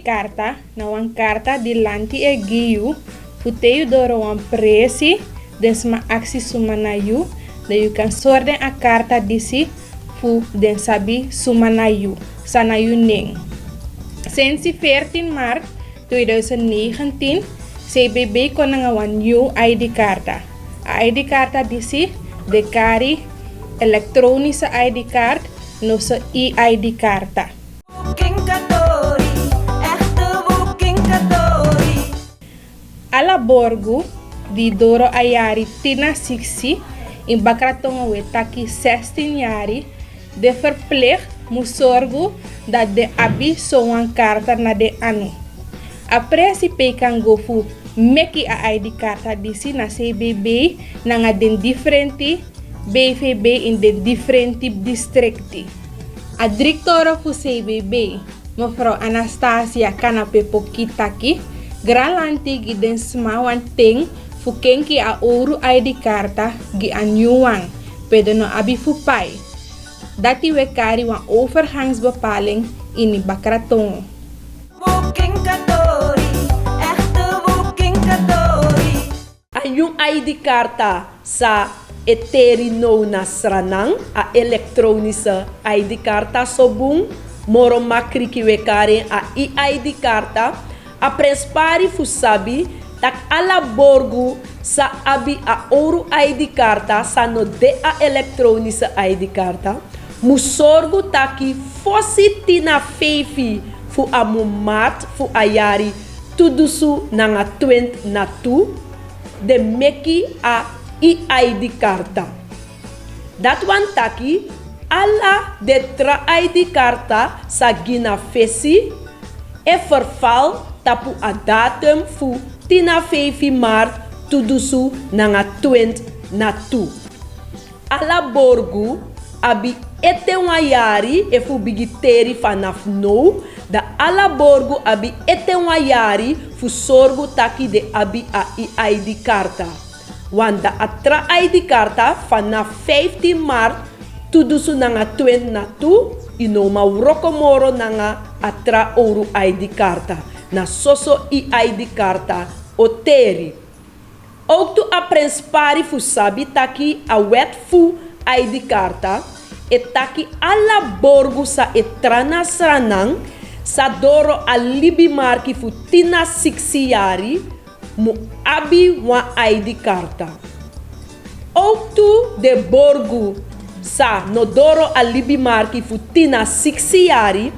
carta, na wan carta di lanti e giu, futeyu doro wan presi, desma aksi sumanayu, da you kan sorden a carta disi, fu den sabi sumanayu, sanayu ning. Sinds 14 Maart 2019, CBB kon nga wan new ID carta. A ID carta disi, de kari elektronische ID card, no sa e-ID carta. Ala borgo di doro ayari tina 60 in bakratonga we taki 16 jari de verplicht musorgo dat de abi soan carta na de anu. A presipe kan go fu meki a ID carta disi na CBB na nga den differenti BVB in de differenti districti. A directora fu CBB, mevrouw Anastasia Kanape Pokitaki, gralanti gi den smawan ting fu kenki a oru ID carta gi a nyuwang, pedo no abi fu pai. Dati we kari wan overgangsbepaling in die bakratongo. Yung ID carta sa eterino na sranang a elektronische ID carta sobung moro makriki we kari a ID carta a prespari fu sabi tak ala borgu sa abi a oru ID carta sa no de a elektronische ID carta musorgu taki fosi tina feifi fu a mumat fu a yari tudusu nanga 20 na tu de meki a ID carta. Dat wan taki ala de tra ID carta sa gina fesi e verval tapu a datum fu tina 5 maart tudusu nanga 20 na tu. Ala borgu abi ete wayari e fu bigiteri vanaf no da ala borgu abi ete wayari fu sorgu taki de abi a ID carta. Wanda atra ID carta vanaf 15 maart tudusu nanga 20 na tu inoma rokomoro nanga atra oru ID carta na soso ID carta oteri. Ook tu aprenspari fu sabi taki a wet fu ID carta e taki ala borgu sa etrana sranang sa doro a libi marki fu tina 6 jari mu abi wa ID carta. Ook tu de borgu sa no doro a libi marki fu tina 6 jari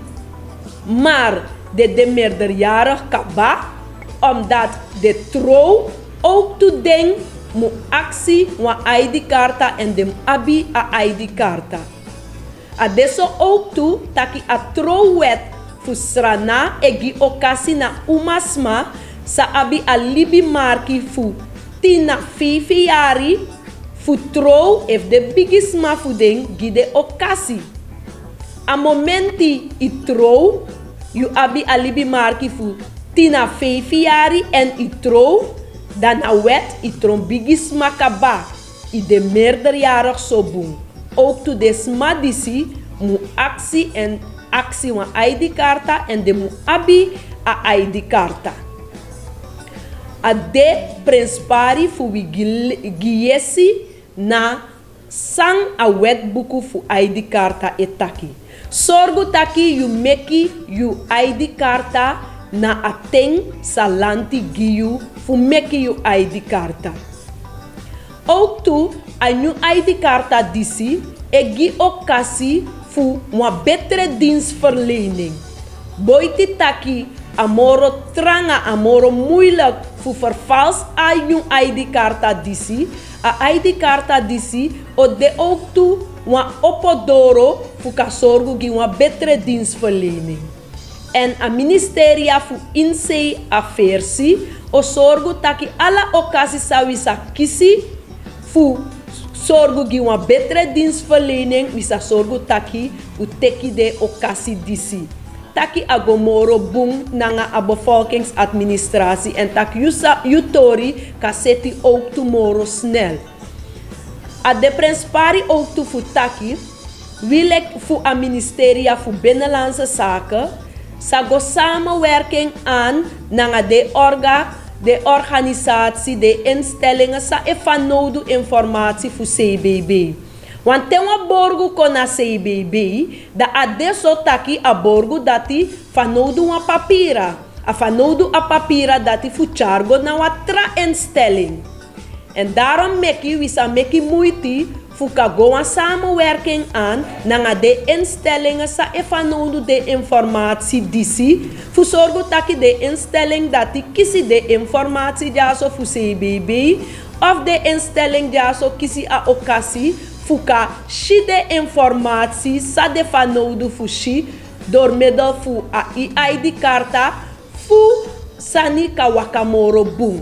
maar de meerderjarig kaba omdat de trouw ook tu ding mu aksi wa ID carta en dem abi a ID carta. Adesso ook tu taki a trouw wet fu srana egi okasi na umasma sa abi a libi marki fu tina 5 jari fu trouw if de bigisma fu ding gide okasi. A momenti i trouw yu abi a libi marki fu tina 5 jari en i trouw dan a wet i tron bigisma kaba i de meerderjarig sobung. Ook to de smadisi mu aksi en aksi wa ID carta en de mu abi a ID carta. A de prenspari fu wi giesi na sang a wetbuku fu ID carta etaki. Sorgu taki yu meki yu ID carta na ateng salanti giyu fu meki yu ID carta. Ook tu a new ID carta disi egi okasi fu uma betere dienstverlening. Boiti taki amoro tranga amoro moeilijk fu vervals a new ID carta disi. A ID carta disi o de ook tu uma opodoro fu kasorgu gi uma betere dienstverlening. En a ministeria fu insei a versi o sorgu taki ala okasi sawisa kisi fu sorgu gi uma betere dienstverlening misa sorgu taki u teki de okasi disi. Taki agomoro bung nanga a bevolkingsadministratie en tak yutori kaseti ook tomorrow snel. A de prenspari ook tu fu taki wilek fu a ministeria fu binnenlandse zaken sago samenwerking aan nanga de organisatie, de instellingen sa efanodu informatie voor CBB. Want ten wa borgu kona CBB, da adesso taki a borgu dati fanodu wa papira. A fanodu a papira dati fu chargo na wa tra instelling. En daarom meki moeite fuka goa samenwerking aan nanga de instellingen sa efanodu de informatie disi fu sorgo taki de instelling dati kisi de informatie jaso fu CBB of de instelling jaso kisi a okasi fuka shi de informatie sa de fanodu fu shi door middel fu a ID karta fu sani ka wakamoro boom.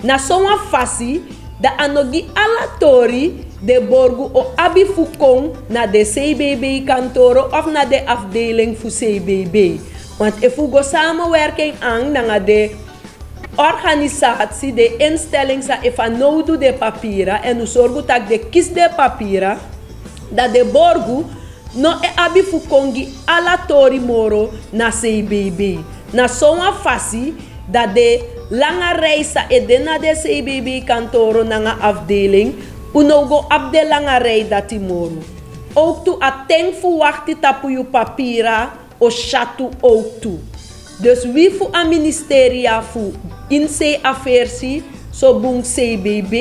Na sonwa fasi da anogi alatori de borgu o abi fukong na de CBB kantoro of na de afdeling fu CBB. Want if we go samenwerking aan na de organisatie, de instelling sa if anodu de papira en u sorgu tak de kis de papira da de borgu no e abi fukongi alatori moro na CBB. Na sonwa fasi da de langa reisa e de na de CBB kantoro na afdeling unogo abde langa rei dati moro. Ook tu ateng fu wakti tapu yu papira o chatu ook tu. Dus wie fu a ministeria fu inse aversi so bung CBB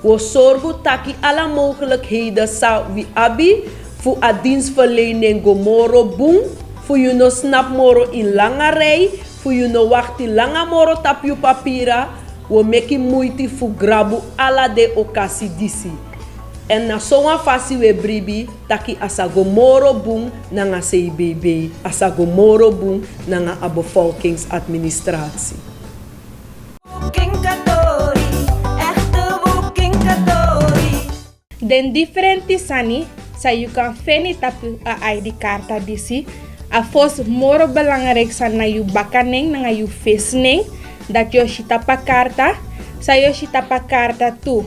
wo sorgu taki alla mogelijkheden sa wi abi fu a dienstverlening go moro bung fu you no snap moro in langa rei fu you no wakti langa moro tapu yu papira wo meki moeite fu grabu ala de okasi disi. En na songa fasi we bribi taki asago moro boom nanga CBB, asago moro boom nanga a bevolkingsadministratie. Den differenti sani sa you kan feni tapu a ID karta disi a fos moro belangrijk sa na you bakaning nanga you fesning dat yo shitapa karta sa yo shitapa karta tu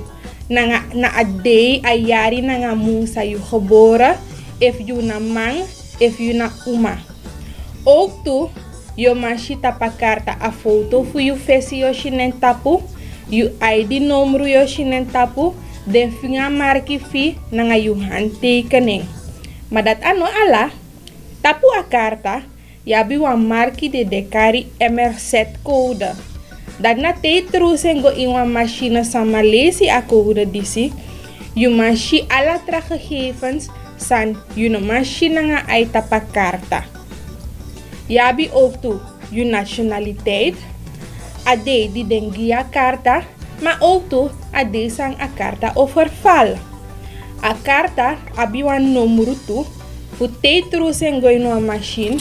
na a day a yari nanga mung sa you geboren if you na man if you na uma ook tu yo man shitapa karta a foto fu you fesi yo shinen tapu you ID numero yo shinen tapu den finga marki fi nanga you handtekening maar dat ano ala tapu a karta yabi wan marki de dekari MRZ code. Dat na te trusen go in wan machine sa Malaysi a code disi. You mashi alla tra gegevens san you no machine nga ay tapa karta. Yabi ook tu you nationaliteit. Ade di dengia karta, maar ook tu ade sang a karta overval. A karta abi wan numero tu. Fu te trusen go in wan machine.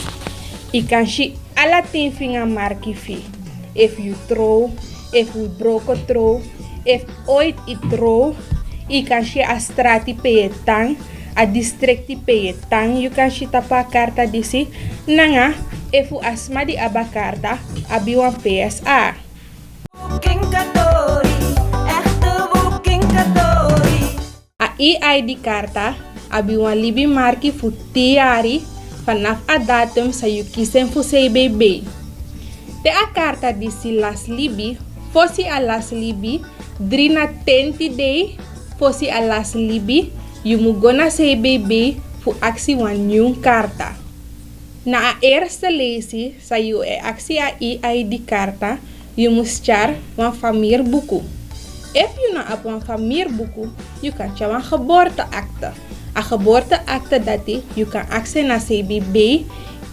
I kan shi alla 10 vinger marki fi. If you throw, if you broke throw, if ooit I throw, I kan shi a strati peyetang, a districti peyetang, you kan shi tapa karta disi, nanga, if you asma di aba karta, abi wan PSA. A EID karta, abi wan libi marki fu tiari, vanaf a datum sa you kisen fu CBB. De a karta disi las libi, fosi a las libi, 3 na 10 day, fosi a las libi, you mu go na CBB fu aksi wan new karta. Na a eerste lesi sa you e aksi a EID karta, you mus char wan famierbuku. If you na ap wan famierbuku, you kan char wan geboorteakte. A geboorteakte dati, you kan aksi na CBB,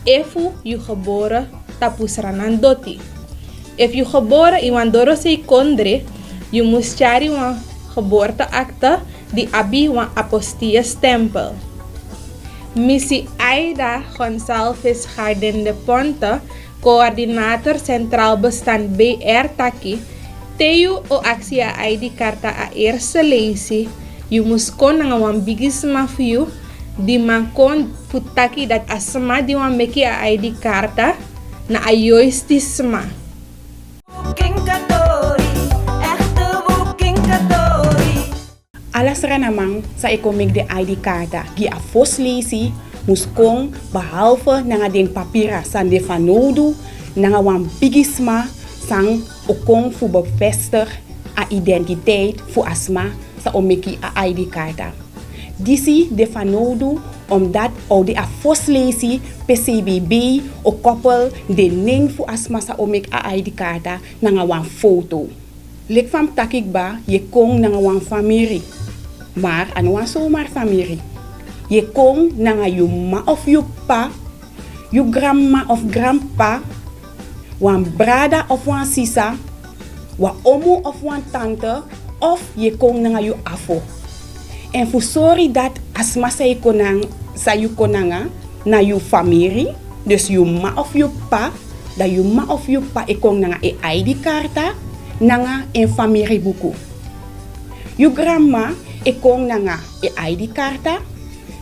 efu you geboren tapos ranan doti. If you geboren in wan doro say kondre, you must chari wan geboorteakte di abi wan apostille stempel. Missy Aida Gonçalves Garden de Ponte, coördinator Centraal Bestand BR Taki, teyu o aksi a ID karta a eerste lesi, you must kon nga wan bigisma fiu, di man kon futaki dat asma di wan meki a ID karta, na ayois disma. Alas renamang sa ekomik de ID karta gi a fos lesi muskong behalve nanga den papira san de fanodu nanga wan bigisma sang okong fu bevestig a identiteit fu asma sa omeki a ID karta. Disi de fanodu omdat o de a foslesi PCBB o koppel de ning fu asma sa omek a ID karta nanga wan foto. Lek fam takik ba je kong nanga wan familie. Maar ano wan zomaar familie. Je kong nanga yu ma of yu pa, yu grandma of grandpa, wan brada of wan sisa, wa omu of wan tante, of je kong nanga yu afo. En fu sorry dat asma sa yu konanga na yu familie, dus yu ma of yu pa, da yu ma of yu pa e kong nanga e ID karta, nanga en familie buku. Yu grandma e kong nanga e ID karta,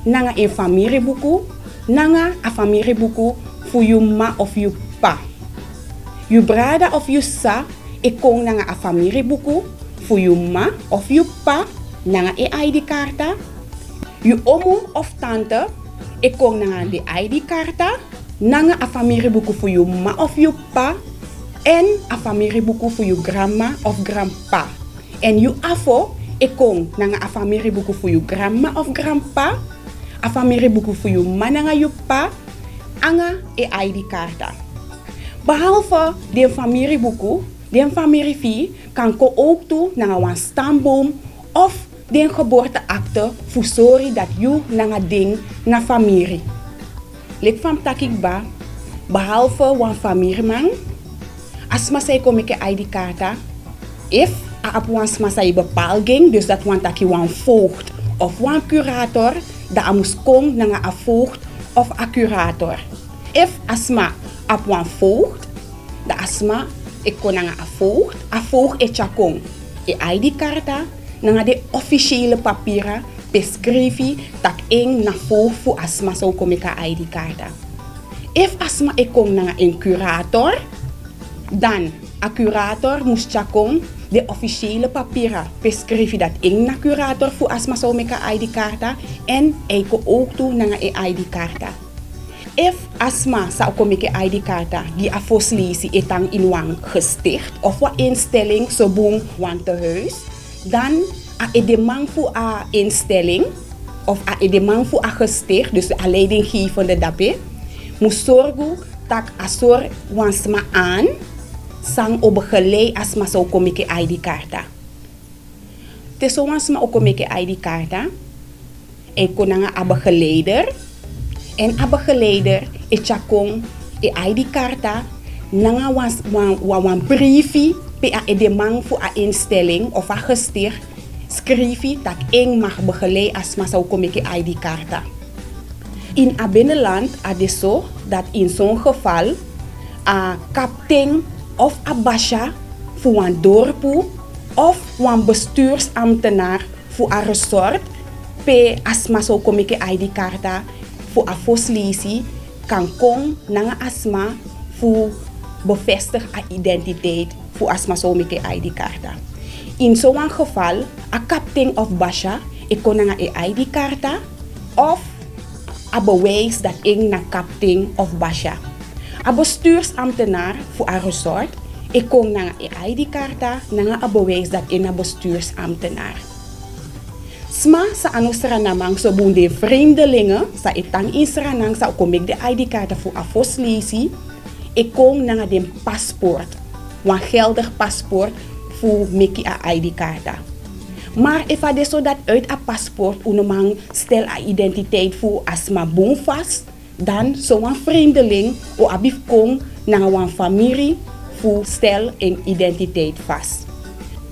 nanga en familie buku, nanga a familie buku fu yu ma of yu pa. Yu brada of yu sa e kong nanga a familie buku fu yu ma of yu pa, nanga e ID karta. Yu omu of tante e kong nanga de ID karta, nanga a familie buku fu yu ma of yu pa, en a familie buku fu yu grandma of grandpa. En yu afo e kong nanga a familie buku fu yu grandma of grandpa, a familie buku fu yu ma nanga yu pa, anga e ID karta. Behalve de familie buku, de familie fi kan ko ook toe nanga wan stamboom of den geboorteakte fu sorry dat yu nanga ding na familie. Lek fam takik ba, behalve wan familie man, asma say kom ik ID karta, if a ap wan sma say bepalging, dus dat wan taki wan voogd of wan curator, da amus kom nanga a voogd of a curator. If asma ap wan voogd, da asma ik kon nanga a voogd e chakong, e ID karta, nanga de officiële papieren, beschrijfi tak ing na voogd fu asma so kom ik a ID karta. If asma ik kom nanga een curator, dan a curator moest chakong de officiële papieren beschrijven dat ing na curator fu asma so meka ID karta en eiko ook toe nanga e ID karta. If asma sa komike ID karta die a foslisi etang in wang gesticht of wa instelling so boom wan te huis, dan a edemang fu a instelling of a edemang fu a gesticht, dus a leidinggevende dape, moest zorgen tak asor wansma aan sang o begeleid asma so komike ID karta. Te so wansma o komike ID karta, e konanga a begeleider, en a begeleider e chakong e ID karta nanga wan briefi pe a edemang fu a instelling of a gesticht skrifi tak ing mag begeleid asma so komike ID karta. In a binnenland a deso dat in zo'n geval a kapting of a basha fu wan dorpu of wan bestuursambtenaar fu a resort pe asma so komike ID karta fu a foslisi kan kom nanga asma fu bevestig a identiteit fu asma so komike ID karta. In zo'n geval a kapting of basha e kon nanga e ID karta of a bewijs dat ing na kapting of basha. A bestuursambtenaar voor a resort, ik kom naar een ID-karta, naar a bewijs dat ing na bestuursambtenaar. Sma sa ano Surinamang so bunde vreemdelingen, sa itang in Surinamang sa kom ik de ID-karta voor a foslisi, ik kom naar de paspoort, een geldig paspoort voor meki a ID-karta. Maar if a deso dat uit a paspoort unomang stel a identiteit voor asma boom vast, dan zo'n vreemdeling o abif kom naar een familie voor stel een identiteit vast.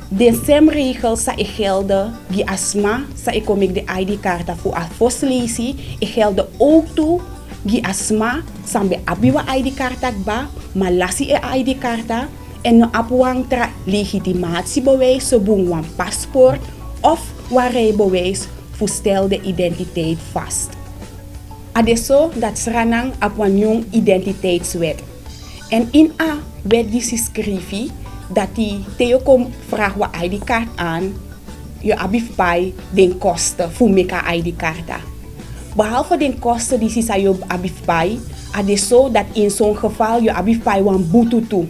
De semregel sa e gelde die asma sa e komik de ID-karta voor a foslisi e gelde ook toe die asma sambe abiwa ID-karta ba malasi e ID-karta en no apuang tra legitimatiebewijs so boem wan paspoort of rijbewijs voor stel de identiteit vast. Adesso dat Suriname op een jong identiteitswet. En in a wet die schrijft dat die teokom vraag wa ID-kaart aan, je abif bij den kosten voor meka ID-karta. Behalve de kosten die sa je abifpai, ade zo dat in zo'n geval je abifpai wan boete toe.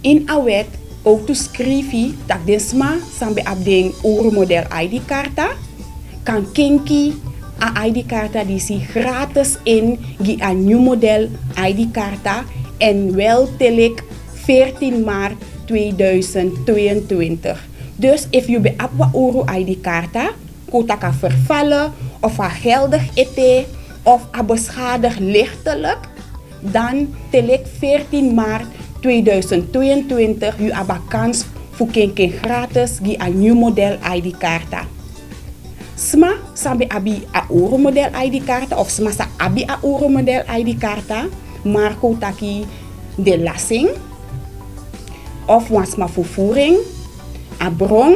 In a wet ook schrijf je dat desma sambe abdeng Euromodel ID-karta kan kinki a ID-karta die si gratis in gi a nieuw model ID-karta en wel telik 14 maart 2022. Dus if je bij abwa Euro ID-karta kota kan vervallen of a geldig ete of a beschadigd lichtelijk, dan telik 14 maart 2022 u aba kans voor kinken gratis gi a nieuw model ID-karta. Sma sambe abi a Euro model ID-karta of sma sa abi a Euro model ID-karta, maar kotaki de lassing of wansma vervoering, a bron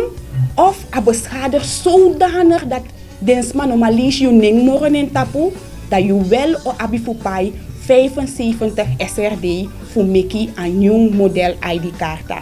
of a beschadigd zodanig dat densma normalis je ning moren in tapu, dat je wel o abi fupai 75 SRD voor Mickey een nieuw model ID-karta.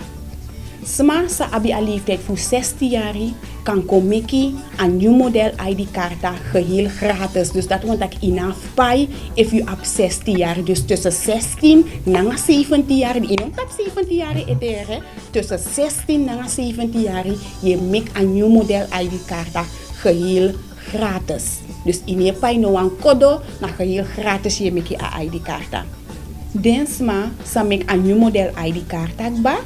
Sma sa abi a leeftijd voor 16 jaar kan kom Mickey een nieuw model ID-karta geheel gratis. Dus dat want ik inaf pai if you up 16 jaar. Dus tussen 16 na 17 jaar, in op 17 jaar etere, tussen 16 na 17 jaar je make een nieuw model ID-karta geheel gratis. Dus in je pai no een kodo na geheel gratis je make a ID-karta. Densma sa make een nieuw model ID-karta ba.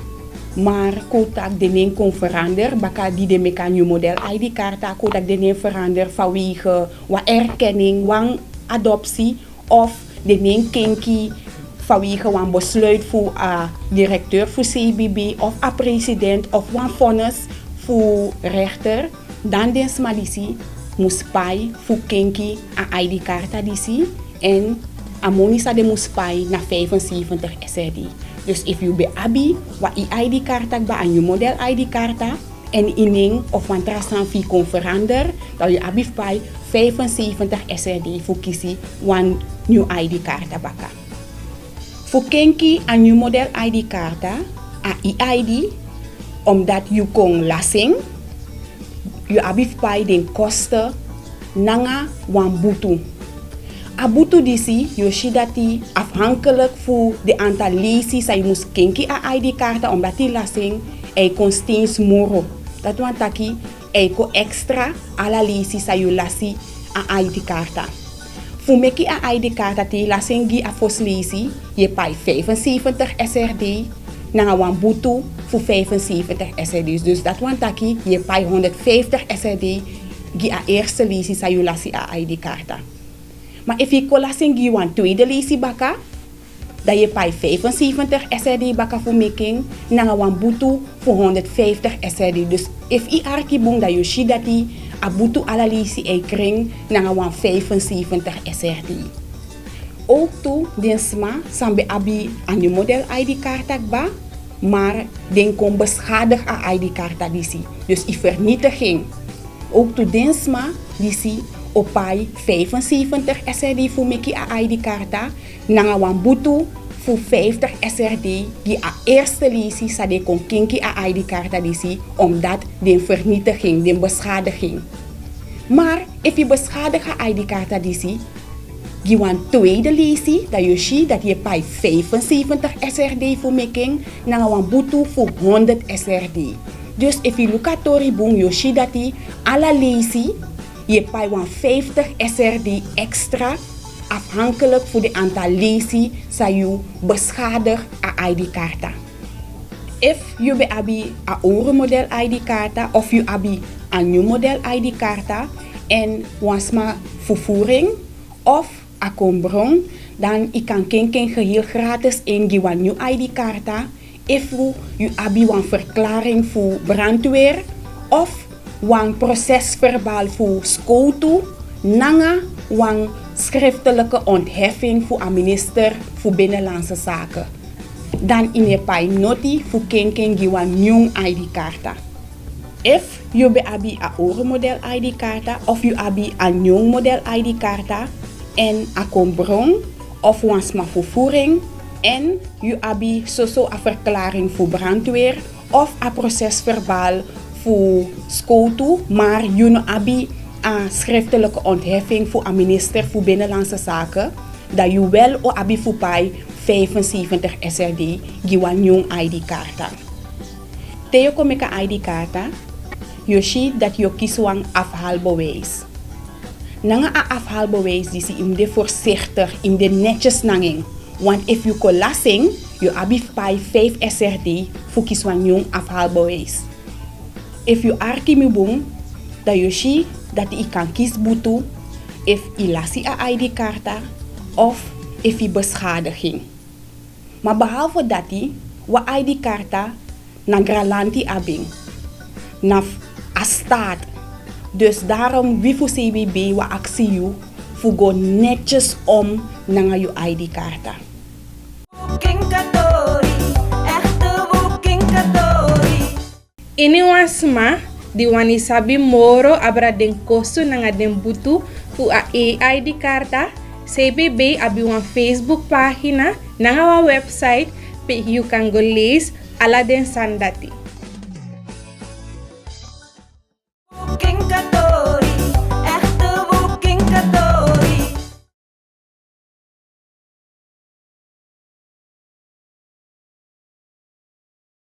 Maar kotak de neem kon veranderen, baka die de meka nieuw model ID-karta, kotak de neem veranderen vanwege wat erkenning, wat adoptie of de neem kinki vanwege wat besluit voor directeur voor CBB of a president of wat vonnis voor rechter, dan den smadisi moest pai voor kinki a ID-karta disi en amonisa de moest pai na 75 SRD. Dus if you be abi, wa i ID-karta ba een nieuw model ID-karta en ining of van trasan fi kon veranderen, dat je abi bij 75 SRD voor kiezen wan nieuw ID-karta baka. Voor kenki een nieuw model ID-karta, a ID, omdat je kon lassing, je abi bij den kosten nanga wan butu. Abutu disi yoshidati afhankelijk voor de aantal lesies dat je moest kinki a ID-karta omdat die lasting kon steeds moro. Dat want taki ko extra ala lesies dat je lasi a ID-karta. Voor meki a ID-karta die lasting a fos lesi je pai 75 SRD na wan butu voor 75 SRD. Dus dat want taki je pai 150 SRD a eerste lesies dat je lasi a ID-karta. Maar if je kolasing gi wan tweede lesi baka, dat je pai 75 SRD baka voor making, na wan butu voor 150 SRD. Dus if je arki bung dat je shi dati, a butu ala lesi kring, na wan 75 SRD. Ook toe, den sma, sambe abi aan je model ID-karta ba, maar den kon beschadig a ID-karta disi. Dus i vernietiging. Ook toe den sma, disi, opai 75 SRD voor meki a ID-karta, nanga wan butu voor 50 SRD die a eerste lesi sa de kon kinki a ID-karta disi, omdat den vernietiging, den beschadiging. Maar if je beschadig a ID-karta disi, die wan tweede lesi, dat je zie dat je pai 75 SRD voor making, nanga wan butu voor 100 SRD. Dus if je lukatori bung, je zie dat die alla lesi je pai 50 SRD extra afhankelijk voor de aantal lesi sa je beschadig a ID-karta. If je be abi a Euro model ID-karta of je abi a nieuw model ID-karta en wansma vervoering of a kombron, dan ik kan kinken geheel gratis in die wan nieuw ID-karta. If je abi wan verklaring voor brandweer of wan procesverbaal voor skotu, nanga wan schriftelijke ontheffing voor een minister voor Binnenlandse Zaken. Dan in je pai noti voor kinken die wan nieuw ID-karta. If je be abi a Euro model ID-karta of je abi a nieuw model ID-karta en a kombron of wansma vervoering en je abi soso a verklaring voor brandweer of a procesverbaal voor school toe, maar jullie hebben een schriftelijke ontheffing voor een minister voor Binnenlandse Zaken, dat je wel o abi voor pai 75 SRD giwan jong ID-kaarta. Teo kom ik ID-kaarta, je ziet dat je kieswang afhaalbewijs. Nanga a afhaalbewijs die si im de voorzichtig, im de netjes nanging. Want if you kolasing, je abi pai 5 SRD voor kieswang jong afhaalbewijs. If you arki mi bung, dat je ziet dat je kan kiesbutu, if je lasi a ID-kaarta, of if je beschadiging. Maar behalve dat wa ID-kaarta na gralanti abing, na a staat. Dus daarom wie voor CBB wa actie you voor go netjes om naar je ID-kaarta. Ini wasma di wani sabi moro abra den kostu nanga den butu fu a ID karta. CBB abi wan Facebook pagina nanga wa website pe you kan go lees ala den sandati.